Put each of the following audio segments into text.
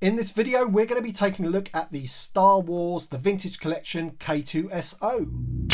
In this video, we're going to be taking a look at the Star Wars The Vintage Collection K-2SO.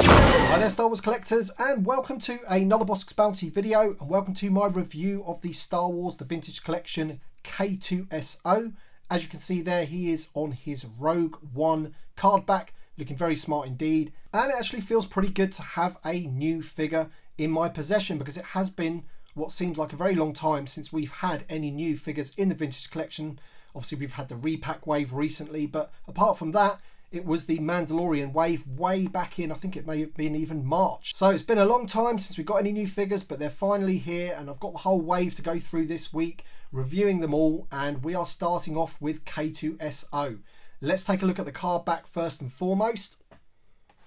Hi there Star Wars collectors, and welcome to another Bossk's Bounty video, and welcome to my review of the Star Wars The Vintage Collection K-2SO. As you can see there, he is on his Rogue One card back, looking very smart indeed, and it actually feels pretty good to have a new figure in my possession, because it has been what seems like a very long time since we've had any new figures in the Vintage Collection. Obviously we've had the repack wave recently, but apart from that, it was the Mandalorian wave way back in, I think it may have been even March. So it's been a long time since we got any new figures, but they're finally here, and I've got the whole wave to go through this week, reviewing them all, and we are starting off with K-2SO. Let's take a look at the card back first and foremost.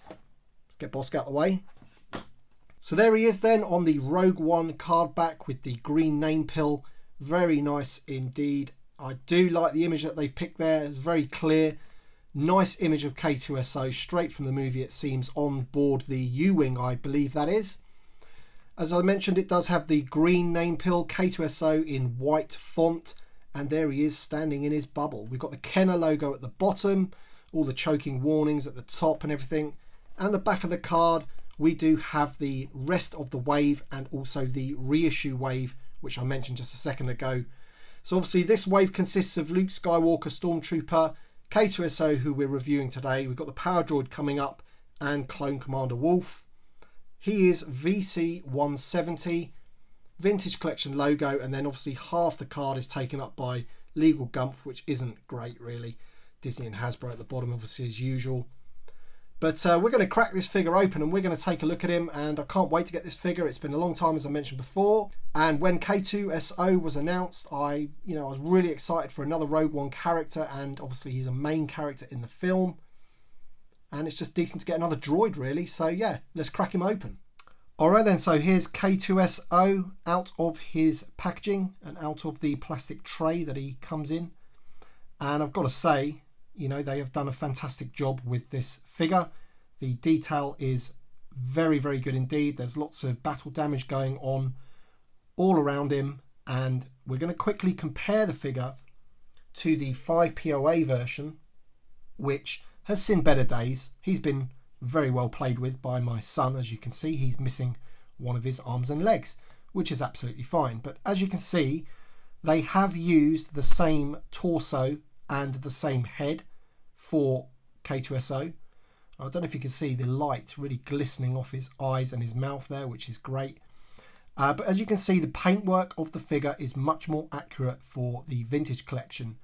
Let's get Bossk out of the way. So there he is then on the Rogue One card back with the green name pill. Very nice indeed. I do like the image that they've picked there. It's very clear. Nice image of K-2SO straight from the movie, it seems, on board the U-Wing, I believe that is. As I mentioned, it does have the green name pill, K-2SO in white font. And there he is standing in his bubble. We've got the Kenner logo at the bottom, all the choking warnings at the top and everything. And the back of the card, we do have the rest of the wave and also the reissue wave, which I mentioned just a second ago. So obviously this wave consists of Luke Skywalker, Stormtrooper, K-2SO, who we're reviewing today. We've got the Power Droid coming up, and Clone Commander Wolf. He is VC170, Vintage Collection logo, and then obviously half the card is taken up by Legal Gumph, which isn't great really. Disney and Hasbro at the bottom, obviously, as usual. But we're going to crack this figure open and we're going to take a look at him, and I can't wait to get this figure. It's been a long time, as I mentioned before, and when K-2SO was announced, I was really excited for another Rogue One character, and obviously he's a main character in the film, and it's just decent to get another droid really. So yeah, let's crack him open. Alright then, so here's K-2SO out of his packaging and out of the plastic tray that he comes in, and I've got to say, they have done a fantastic job with this figure. The detail is very, very good indeed. There's lots of battle damage going on all around him. And we're going to quickly compare the figure to the 5POA version, which has seen better days. He's been very well played with by my son. As you can see, he's missing one of his arms and legs, which is absolutely fine. But as you can see, they have used the same torso and the same head for K-2SO. I don't know if you can see the light really glistening off his eyes and his mouth there, which is great. But as you can see, the paintwork of the figure is much more accurate for the Vintage Collection.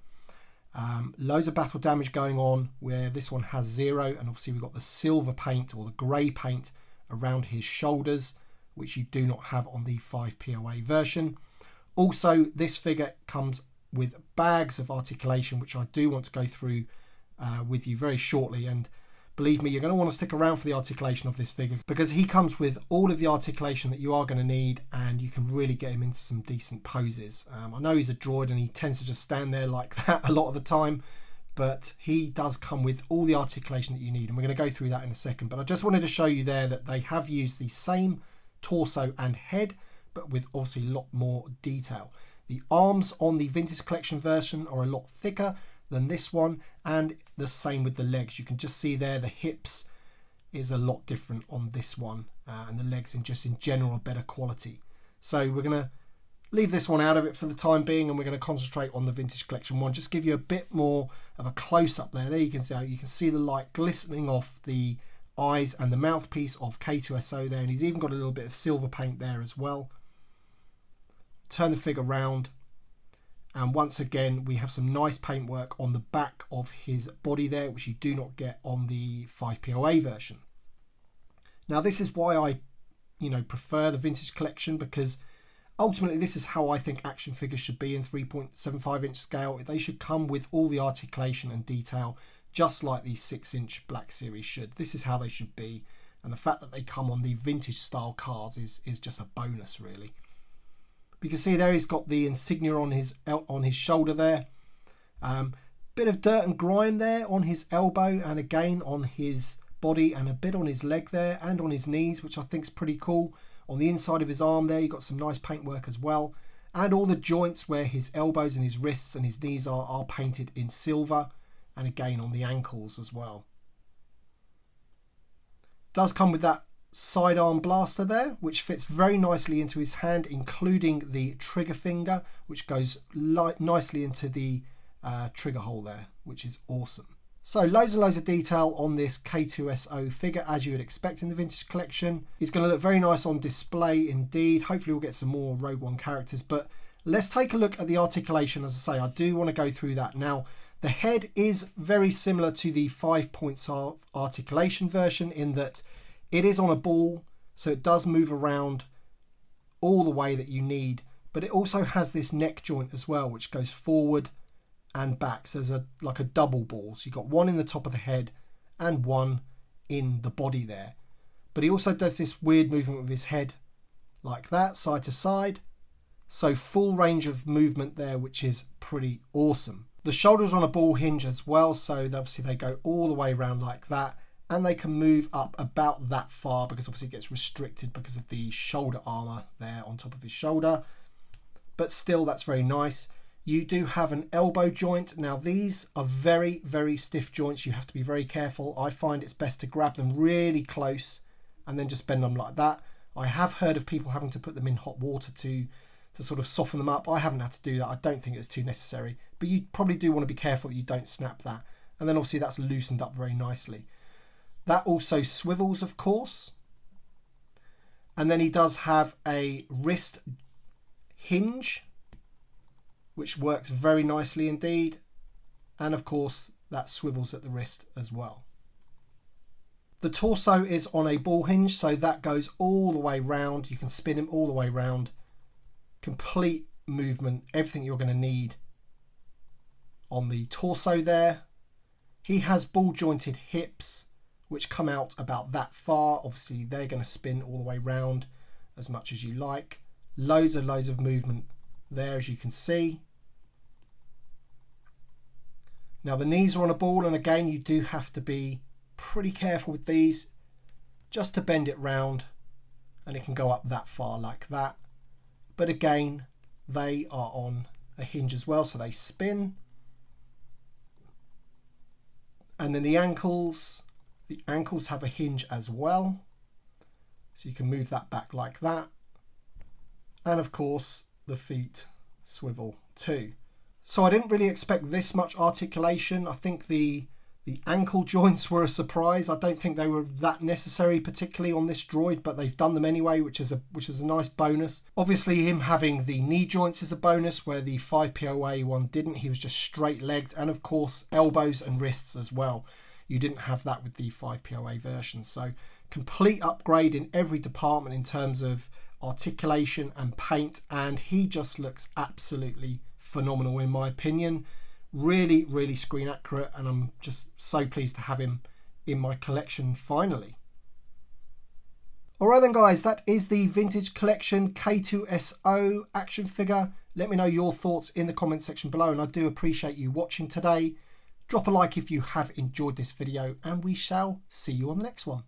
Loads of battle damage going on, where this one has 0, and obviously we've got the silver paint or the grey paint around his shoulders, which you do not have on the 5POA version. Also, this figure comes with bags of articulation, which I do want to go through with you very shortly, and believe me, you're going to want to stick around for the articulation of this figure, because he comes with all of the articulation that you are going to need, and you can really get him into some decent poses. I know he's a droid and he tends to just stand there like that a lot of the time, but he does come with all the articulation that you need, and we're going to go through that in a second. But I just wanted to show you there that they have used the same torso and head, but with obviously a lot more detail. The arms on the Vintage Collection version are a lot thicker than this one, and the same with the legs. You can just see there the hips is a lot different on this one, and the legs in general are better quality. So we're going to leave this one out of it for the time being, and we're going to concentrate on the Vintage Collection one. Just give you a bit more of a close-up there. There you can see the light glistening off the eyes and the mouthpiece of K-2SO there, and he's even got a little bit of silver paint there as well. Turn the figure round, and once again we have some nice paintwork on the back of his body there, which you do not get on the 5POA version. Now this is why I prefer the Vintage Collection, because ultimately this is how I think action figures should be in 3.75 inch scale. They should come with all the articulation and detail, just like the 6-inch Black Series should. This is how they should be, and the fact that they come on the vintage style cards is just a bonus really. You can see there he's got the insignia on his shoulder there. Bit of dirt and grime there on his elbow, and again on his body, and a bit on his leg there and on his knees, which I think is pretty cool. On the inside of his arm there, you've got some nice paintwork as well. And all the joints where his elbows and his wrists and his knees are painted in silver, and again on the ankles as well. Does come with that sidearm blaster there, which fits very nicely into his hand, including the trigger finger, which goes nicely into the trigger hole there, which is awesome. So loads and loads of detail on this K-2SO figure, as you would expect in the vintage collection. He's going to look very nice on display indeed. Hopefully we'll get some more Rogue One characters, but let's take a look at the articulation. As I say, I do want to go through that. Now, the head is very similar to the 5-point articulation version in that it is on a ball, so it does move around all the way that you need, but it also has this neck joint as well, which goes forward and back. So there's like a double ball. So you've got one in the top of the head and one in the body there. But he also does this weird movement with his head like that, side to side. So full range of movement there, which is pretty awesome. The shoulders are on a ball hinge as well, so obviously they go all the way around like that, and they can move up about that far because obviously it gets restricted because of the shoulder armor there on top of his shoulder. But still, that's very nice. You do have an elbow joint. Now these are very, very stiff joints. You have to be very careful. I find it's best to grab them really close and then just bend them like that. I have heard of people having to put them in hot water to sort of soften them up. I haven't had to do that. I don't think it's too necessary, but you probably do want to be careful that you don't snap that. And then obviously that's loosened up very nicely. That also swivels, of course. And then he does have a wrist hinge, which works very nicely indeed. And of course, that swivels at the wrist as well. The torso is on a ball hinge, so that goes all the way round. You can spin him all the way round. Complete movement, everything you're going to need on the torso there. He has ball jointed hips, which come out about that far. Obviously, they're going to spin all the way round as much as you like. Loads of movement there, as you can see. Now the knees are on a ball, and again you do have to be pretty careful with these just to bend it round, and it can go up that far like that. But again, they are on a hinge as well, so they spin. And then the ankles have a hinge as well, so you can move that back like that. And of course the feet swivel too. So I didn't really expect this much articulation. I think the ankle joints were a surprise. I don't think they were that necessary, particularly on this droid, but they've done them anyway, which is a nice bonus. Obviously, him having the knee joints is a bonus, where the 5POA one didn't. He was just straight-legged, and of course, elbows and wrists as well. You didn't have that with the 5POA version. So complete upgrade in every department in terms of articulation and paint, and he just looks absolutely phenomenal in my opinion. Really, really screen accurate, and I'm just so pleased to have him in my collection finally. Alright then guys, that is the Vintage Collection K-2SO action figure. Let me know your thoughts in the comment section below, and I do appreciate you watching today. Drop a like if you have enjoyed this video, and we shall see you on the next one.